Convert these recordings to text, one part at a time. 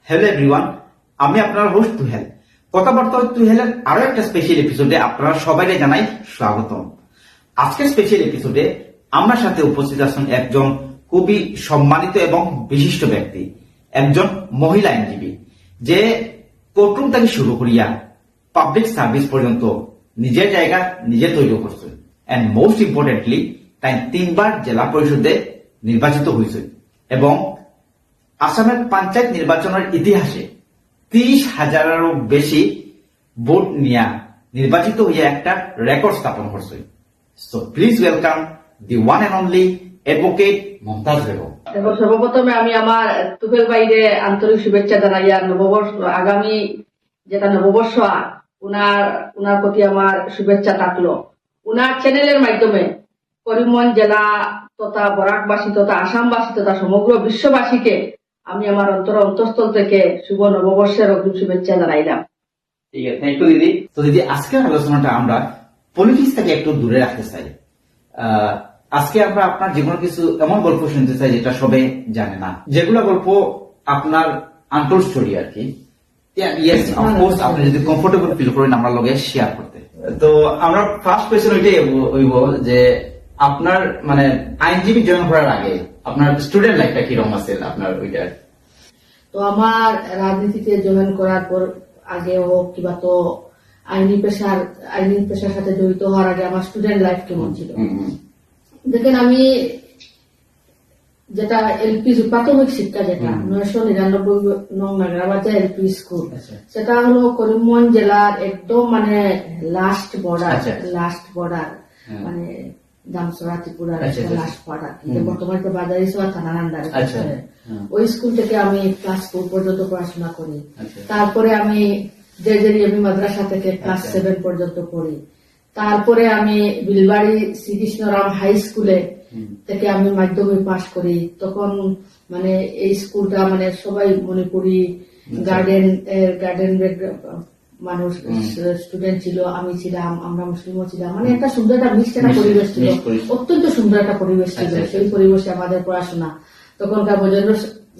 Hello everyone, আমি আপনার host তুহেল। কথাবার্তা তুহেলের আরো একটা স্পেশাল এপিসোডে আপনারা সবাইকে জানাই স্বাগতম। আজকের স্পেশাল এপিসোডে আমার সাথে উপস্থিত আছেন একজন খুবই সম্মানিত এবং বিশিষ্ট ব্যক্তি, একজন মহিলা আইনজীবী, যে কোর্টরুম থেকে শুরু করিয়া পাবলিক সার্ভিস পর্যন্ত নিজের জায়গা নিজে তৈরি করছেন। এন্ড মোস্ট ইম্পর্টেন্টলি, তাই 3 বার জেলা পরিষদে নির্বাচিত হয়েছে এবং আসামের পঞ্চায়েত নির্বাচনের ইতিহাসে 30,000-এরও বেশি ভোট নিয়ে নির্বাচিত হয়ে একটা রেকর্ড স্থাপন করছে। So please welcome the one and only advocate Mumtaz Begum. এখন সর্বপ্রথমে আমি আমার তুফেল বাইরে আন্তরিক শুভেচ্ছা জানাই। আর নববর্ষ, আগামী যেটা নববর্ষ, উনার প্রতি আমার শুভেচ্ছা থাকলো। উনার চ্যানেলের মাধ্যমে করিমগঞ্জ জেলা তথা বরাকবাসী তথা আসামবাসী তথা সমগ্র বিশ্ববাসীকে আমি আমার অন্তঃস্থল থেকে শুভ নববর্ষের অগ্রিম শুভেচ্ছা জানাইলাম। ঠিক আছে, থ্যাংক ইউ দিদি। তো দিদি, আজকের আলোচনাটা আমরা পলিটিক্স থেকে একটু দূরে রাখতে চাই। আজকে আমরা আপনার যে কোনো কিছু এমন গল্প শুনতে চাই যেটা সবাই জানে না, যেগুলো গল্প আপনার আনটোল্ড স্টোরি আর কি। ইয়েস, অফকোর্স আপনি যদি কমফোর্টেবল ফিল করেন আমরা লগে শেয়ার করতে। তো আমরা ফার্স্ট কোয়েশ্চেন ওইটাই হইব যে আপনার মানে আইনজীবী জয়েন করার আগে আপনার স্টুডেন্ট লাইফটা কিরকম আছে আপনার ওইটা? তো আমার রাজনীতিতে জয়েন করার পর আগে হোক কিংবা তো আইনি পেশার সাথে জড়িত হওয়ার আগে আমার স্টুডেন্ট লাইফ কেমন ছিল দেখেন। আমি যেটা এলপি প্রাথমিক শিক্ষা যেটা 999 নং নাগরাবাজার এলপি স্কুল, সেটা হলো করিমগঞ্জ জেলার একদম মানে লাস্ট বর্ডার মানে দামসরা ত্রিপুরার লাস্ট বর্ডার, বর্তমানে তো বাজারি সোয়া থানার আন্ডারে। ওই স্কুল থেকে আমি ক্লাস 4 পর্যন্ত পড়াশোনা করি। তারপরে আমি জেজেরিএমি মাদ্রাসা থেকে ক্লাস 7 পর্যন্ত পড়ি। তারপরে আমি বিলবাড়ি শ্রীকৃষ্ণরাম হাই স্কুলে থেকে আমি মাধ্যমিক পাশ করি। তখন মানে এই স্কুলটা মানে সবাই মণিপুরি গার্ডেন মানুষ স্টুডেন্ট ছিল, আমি ছিলাম, আমরা মুসলিমও ছিলাম, মানে একটা সুন্দর একটা মিক্সড একটা পরিবেশ ছিল, অত্যন্ত সুন্দর একটা পরিবেশ ছিল। সেই পরিবেশে আমাদের পড়াশোনা। তখনকার বজেন্দ্র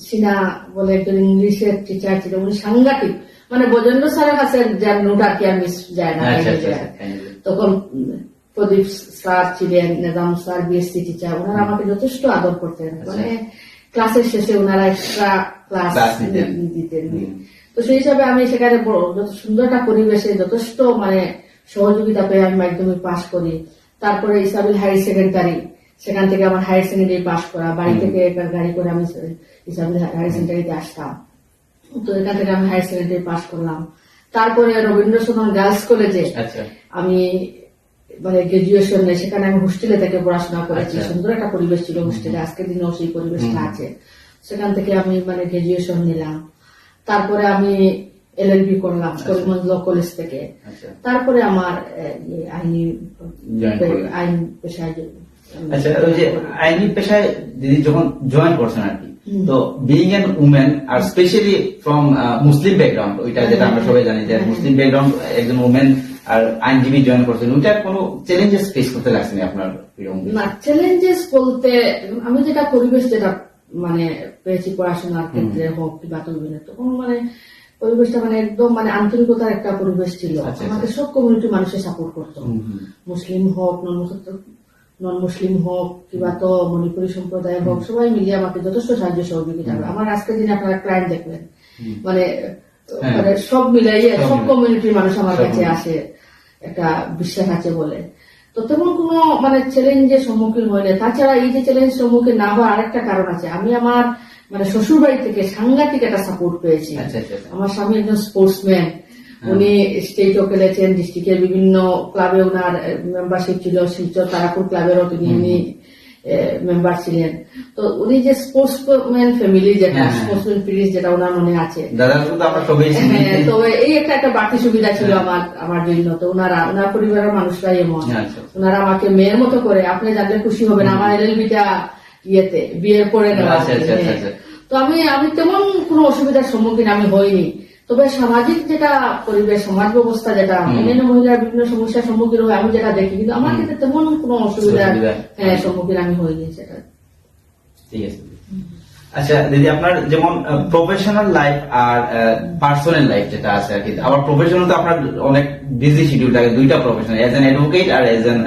সিনহা বলে একজন ইংলিশের টিচার ছিল, উনি সাংঘাতিক, মানে বজেন্দ্র স্যারের কাছে যার নোট আর কি আর মিস যায় না। তখন প্রদীপ স্যার ছিলেন, নিজাম স্যার বিএসসি টিচার, ওনারা আমাকে যথেষ্ট আদর করতেন। মানে ক্লাসের শেষে ওনারা এক্সট্রা ক্লাস দিতেন। তো সেই হিসাবে আমি সেখানে যত সুন্দর একটা পরিবেশে যথেষ্ট মানে সহযোগিতা পেয়ে আমি মাধ্যমিক পাশ করি। তারপরে ইসাবিল হায়ার সেকেন্ডারি, সেখান থেকে আমার হায়ার সেকেন্ডারি পাশ করা, বাড়ি থেকে গাড়ি করে আমি ইসাবিল হায়ার সেকেন্ডারিতে আসতাম। তো এখান থেকে আমি হায়ার সেকেন্ডারি পাশ করলাম। তারপরে রবীন্দ্র সদন গার্লস কলেজে আমি মানে গ্রাজুয়েশন নেই, সেখানে আমি হোস্টেলে থেকে পড়াশোনা করেছি। সুন্দর একটা পরিবেশ ছিল হোস্টেলে, আজকের দিনেও সেই পরিবেশটা আছে। সেখান থেকে আমি মানে গ্রাজুয়েশন নিলাম। তারপরে আমি এলএলবি করলাম করিমগঞ্জ ল কলেজ থেকে। তারপরে আমার আইন পেশায় আইনি পেশায় দিদি যখন জয়েন করছেন আর কি, তো বিইং এন উমেন আর স্পেশালি ফ্রম মুসলিম ব্যাকগ্রাউন্ড, ওইটা যেটা আমরা সবাই জানি যে মুসলিম ব্যাকগ্রাউন্ড একজন উমেন আর আইনজীবী জয়েন করছেন, ওইটা কোনো চ্যালেঞ্জেস ফেস করতে লাগছে না আপনার? না, চ্যালেঞ্জেস বলতে আমি যেটা পরিবেশ যেটা মানে পেয়েছি পড়াশোনার ক্ষেত্রে হোক কিংবা তখন মানে পরিবেশটা মানে একদম মানে আন্তরিকতার একটা পরিবেশ ছিল। আমাকে সব কমিউনিটি মানুষের সাপোর্ট করতো, মুসলিম হোক নন মুসলিম হোক কিংবা তো মণিপুরী সম্প্রদায় হোক, সবাই মিলিয়ে আমাকে যথেষ্ট সাহায্য সহযোগিতা করে। আমার আজকের দিনে আপনারা ক্লায়েন্ট দেখবেন মানে সব মিলাইয়ে সব কমিউনিটির মানুষ আমার কাছে আসে, একটা বিশ্বাস আছে বলে। তো তেমন কোনো মানে চ্যালেঞ্জের সম্মুখীন হয়নি। তাছাড়া এই যে চ্যালেঞ্জ সম্মুখীন না হওয়ার আরেকটা কারণ আছে, আমি আমার মানে শ্বশুর বাড়ি থেকে সাংঘাতিক একটা সাপোর্ট পেয়েছি। আমার স্বামী একজন স্পোর্টসম্যান, উনি স্টেটও খেলেছেন, ডিস্ট্রিক্টের বিভিন্ন ক্লাবে ওনার মেম্বারশিপ ছিল, শিলচর তারাপুর ক্লাবেরও তিনি মেম্বার ছিলেন। তো উনি যে স্পোর্টসম্যান ফ্যামিলি, যেটা স্পোর্টসম্যান ফিলিজ যেটা ওনার মনে আছে, তো এই একটা বাড়তি সুবিধা ছিল আমার জন্য। তো ওনার পরিবারের মানুষরাই এমন, ওনারা আমাকে মেয়ের মতো করে, আপনি জানলে খুশি হবেন, আমার এলএলবিটা বিয়ের পরে নেওয়া। তো আমি তেমন কোনো অসুবিধার সম্মুখীন আমি হইনি। তবে সামাজিক যেটা পরিবেশ, সমাজ ব্যবস্থা যেটা অন্যান্য মহিলার বিভিন্ন সমস্যার সম্মুখীন হয় আমি যেটা দেখি, কিন্তু আমার ক্ষেত্রে তেমন কোনো অসুবিধার সম্মুখীন আমি হইনি। সেটা ঠিক আছে। আচ্ছা দিদি, আপনার যেমন প্রফেশনাল লাইফ আর পার্সোনাল লাইফ যেটা আছে আর কি, আবার প্রফেশনাল তো আপনার অনেক বিজি শিডিউল থাকে, দুইটা প্রফেশন, এজ এন অ্যাডভোকেট আর as an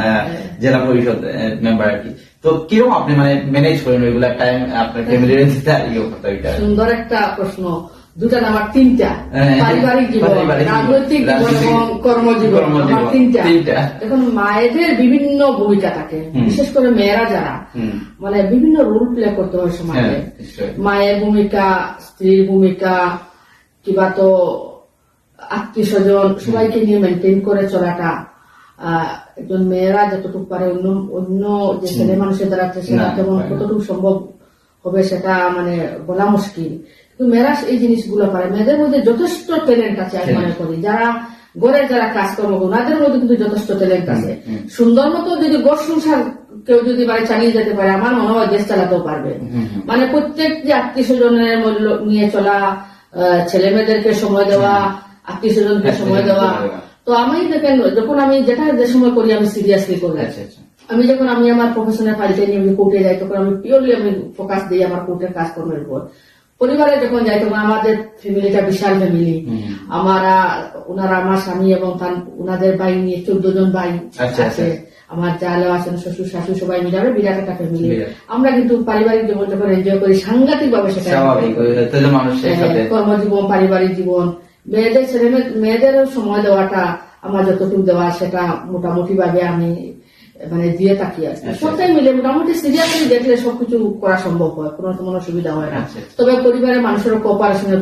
zila parishad member আর কি। তো কিরকম আপনি মানে ম্যানেজ করেন ওইগুলা টাইম আপনার ফ্যামিলির দিতে আর ইয়ে করতে? সুন্দর একটা প্রশ্ন। দুটা না, আমার তিনটা, পারিবারিক জীবন, রাজনৈতিক জীবন এবং কর্মজীবন, আমার তিনটা। এখন মায়েদের বিভিন্ন ভূমিকা থাকে, বিশেষ করে মেয়েরা যারা মানে বিভিন্ন রোল প্লে করতে হয় সমাজে। মায়ের ভূমিকা, স্ত্রীর ভূমিকা, কিবা তো আত্মীয় স্বজন সবাইকে নিয়ে মেনটেন করে চলাটা একজন মেয়েরা যতটুকু পারে অন্য যে ছেলে মানুষের দ্বারা সেটা তেমন কতটুকু সম্ভব হবে সেটা মানে বলা মুশকিল। কিন্তু মেয়েরা এই জিনিসগুলো পারে। মেয়েদের মধ্যে যথেষ্ট ট্যালেন্ট আছে আমি মনে করি। যারা গড়ে যারা কাজকর্ম করে ওনাদের মধ্যে কিন্তু যথেষ্ট ট্যালেন্ট আছে। সুন্দর মতো যদি গড় সংসার কেউ যদি বাড়ি চালিয়ে যেতে পারে, আমার মনে হয় দেশ চালাতেও পারবে। মানে প্রত্যেক যে আত্মীয় স্বজনের মূল্য নিয়ে চলা, ছেলে মেয়েদেরকে সময় দেওয়া, আত্মীয় স্বজনকে সময় দেওয়া। তো আমি দেখেন, যখন আমি যেটা যে সময় করি আমি সিরিয়াসলি করি। আমি যখন আমি আমার প্রফেশনাল ফাইলটা নিয়ে আমি কোর্টে যাই, তখন আমি পিওরলি আমি ফোকাস দিই আমার কোর্টের কাজকর্মের উপর। পরিবারে যখন যাই তখন আমাদের ফ্যামিলিটা বিশাল ফ্যামিলি। ওনারা আমার স্বামী এবং ওনাদের ভাই নিয়ে 14 জন ভাই আছে। আমার জালে আছেন, শ্বশুর শাশুড়ি সবাই মিলে আমরা বিরাট একটা ফ্যামিলি। আমরা কিন্তু পারিবারিক জীবন যখন এনজয় করি সাংঘাতিক ভাবে, সেটা কর্মজীবন, পারিবারিক জীবন, মেয়েদের ছেলে মেয়েদের সময় দেওয়াটা আমার যতটুকু দেওয়া সেটা মোটামুটি ভাবে আমি মানে দিয়ে থাকি আর সবটাই মিলে মোটামুটি সিরিয়াসলি দেখলে সবকিছু করা সম্ভব হয়, কোনো সুবিধা হয় না। তবে পরিবারের মানুষের কোঅপারেশনের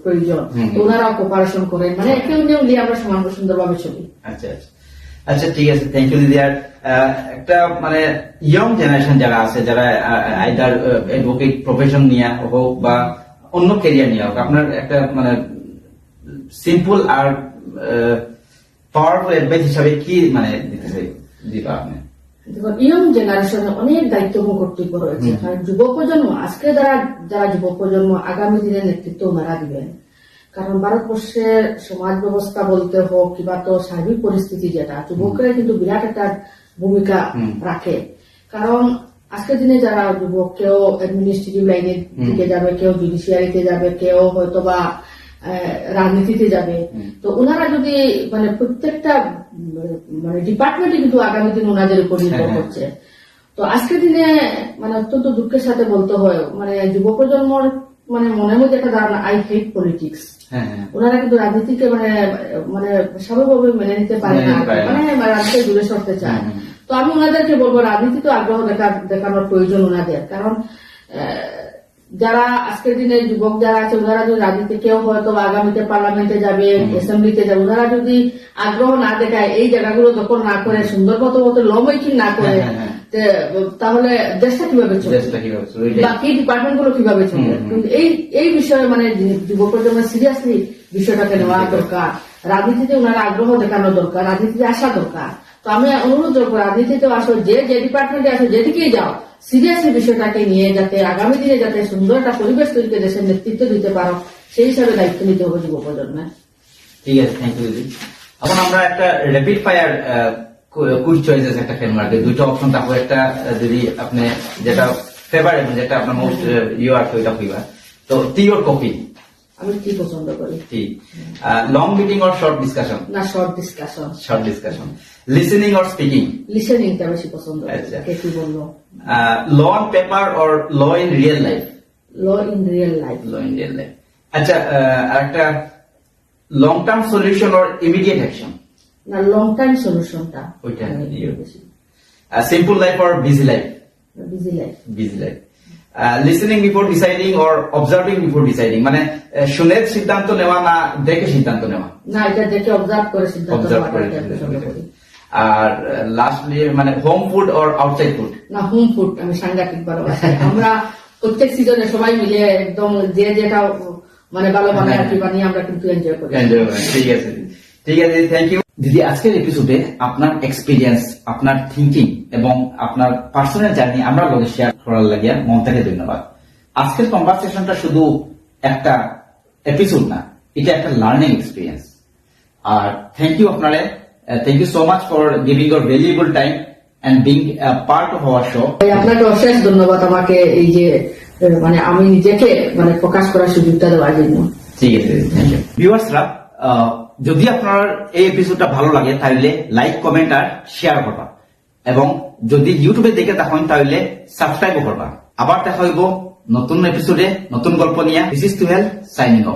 প্রয়োজন, ওনারাও কোঅপারেশন করেন, মানে একে অন্যেও নিয়ে আমরা সমান সুন্দরভাবে চলি। আচ্ছা আচ্ছা আচ্ছা, ঠিক আছে, থ্যাংক ইউ দিদি। আর একটা মানে ইয়ং জেনারেশন যারা আছে, যারা আইদার অ্যাডভোকেট প্রফেশন নিয়ে হোক বা অন্য ক্যারিয়ার নিয়ে হোক, আপনার একটা মানে সিম্পল আর পাওয়ারফুল অ্যাডভাইস হিসাবে কি মানে দিতে চাই দিবা আপনি? দেখুন, ইয়ং জেনারেশনে অনেক দায়িত্বপূর্ণ কর্তব্য রয়েছে। কারণ যুব প্রজন্ম, আজকে যারা যুব প্রজন্ম, আগামী দিনের নেতৃত্ব ওনারা দিবেন। কারণ ভারতবর্ষের সমাজ ব্যবস্থা বলতে হোক কিংবা তো সার্বিক পরিস্থিতি, যেটা যুবকরা কিন্তু বিরাট একটা ভূমিকা রাখে। কারণ আজকের দিনে যারা যুবক, কেউ অ্যাডমিনিস্ট্রেটিভ লাইনের দিকে যাবে, কেউ জুডিশিয়ারিতে যাবে, কেউ হয়তো বা রাজনীতিতে যাবে। তো ওনারা যদি মানে প্রত্যেকটা মানে ডিপার্টমেন্টে কিন্তু আগামী দিন ওনাদের উপর নির্ভর করছে। তো আজকের দিনে মানে অত্যন্ত দুঃখের সাথে বলতে হয়, মানে যুব প্রজন্মর মানে মনের মধ্যে একটা ধারণা, আই হেট পলিটিক্স। ওনারা কিন্তু রাজনীতিকে মানে মানে স্বাভাবিকভাবে মেনে নিতে পারে না, মানে রাজনীতি দূরে সরতে চায়। তো আমি ওনাদেরকে বলবো, রাজনীতি তো আগ্রহ দেখানোর প্রয়োজন ওনাদের। কারণ যারা আজকের দিনে যুবক যারা আছে, ওনারা যদি রাজনীতি, কেউ হয়তো আগামীতে পার্লামেন্টে যাবে, অ্যাসেম্বলিতে যাবে, ওনারা যদি আগ্রহ না দেখায়, এই জায়গাগুলো দখল না করে, সুন্দর মতো ল মেকিং না করে, তাহলে দেশটা কিভাবে চলবে, বাকি ডিপার্টমেন্ট গুলো কিভাবে চলবে? এই বিষয়ে মানে যুব প্রজন্মের সিরিয়াসলি বিষয়টাকে নেওয়া দরকার। রাজনীতিতে ওনারা আগ্রহ দেখানো দরকার, রাজনীতিতে আসা দরকার। তো আমি অনুরোধ করবো, রাজনীতিতে আসো, যে ডিপার্টমেন্টে আসো, যেদিকেই যাও, সিরিয়াসলি বিষয়টাকে নিয়ে যাতে আগামী দিনে যাতে সুন্দর একটা পরিবেশ তৈরি করে দেশের নেতৃত্ব দিতে পারো, সেই হিসাবে দায়িত্ব নিতে হবে যুব প্রজন্মের। ঠিক আছে, থ্যাংক ইউ দিদি। এখন আমরা একটা র্যাপিড ফায়ার কুইজ চয়েসেস একটা খেলবো আর কি। দুইটা অপশন থাকবে, একটা যদি আপনি যেটা ফেভারিট, যেটা আপনার মোস্ট ইউ আর ওইটা কইবা। তো টি অর কফি? আমি টি পছন্দ করি। Tea. Long meeting or short discussion? না, short discussion. Short discussion. Listening or speaking? লিসেনিংটা বেশি পছন্দ করি। আচ্ছা, কি বলবো? Law on paper or law in real life? Law in real life. Law in real life. আচ্ছা, আরেকটা, long term solution or immediate action? না, লং টাইম সলিউশনটা। ওইটা বেশি। Simple life or busy life? Busy life. Busy life. Listening before deciding or observing before deciding? মানে শুনে সিদ্ধান্ত নেওয়া না দেখে সিদ্ধান্ত নেওয়া? না, এটা দেখে অবজার্ভ করে সিদ্ধান্ত নেওয়া। আর লাস্টলি মানে home food or outside food? না, হোম ফুড আমি সাংঘাতিক ভালোবাসি। আমরা প্রত্যেক সিজনে সবাই মিলে একদম যে যেটা মানে ভালো বানায় আর কি বানিয়ে আমরা কিন্তু এনজয় করি। ঠিক আছে, ঠিক আছে, থ্যাংক ইউ দিদি। আজকের এপিসোডে আপনার এক্সপিরিয়েন্স, আপনার থিঙ্কিং এবং আপনার পার্সোনাল জার্নি আমরা লগে শেয়ার করার লাগিয়া মন থেকে ধন্যবাদ। আজকের কনভারসেশনটা শুধু একটা এপিসোড না, এটা একটা লার্নিং এক্সপিরিয়েন্স। আর থ্যাংক ইউ আপনারে, thank you so much for giving your valuable time and being part of our show. আপনাকে অশেষ ধন্যবাদ আমাকে এই যে মানে আমি নিজেকে মানে প্রকাশ করার সুযোগটা দেওয়ার জন্য। ঠিক আছে, থ্যাংক ইউ। ভিউয়ার্সরা, যদি আপনার এই এপিসোডটা ভালো লাগে তাহলে লাইক, কমেন্ট আর শেয়ার করবা, এবং যদি ইউটিউবে দেখে থাকেন তাহলে সাবস্ক্রাইব করবা। আবার দেখা হইব নতুন এপিসোডে নতুন গল্প নিয়ে। This is Tuhel signing of.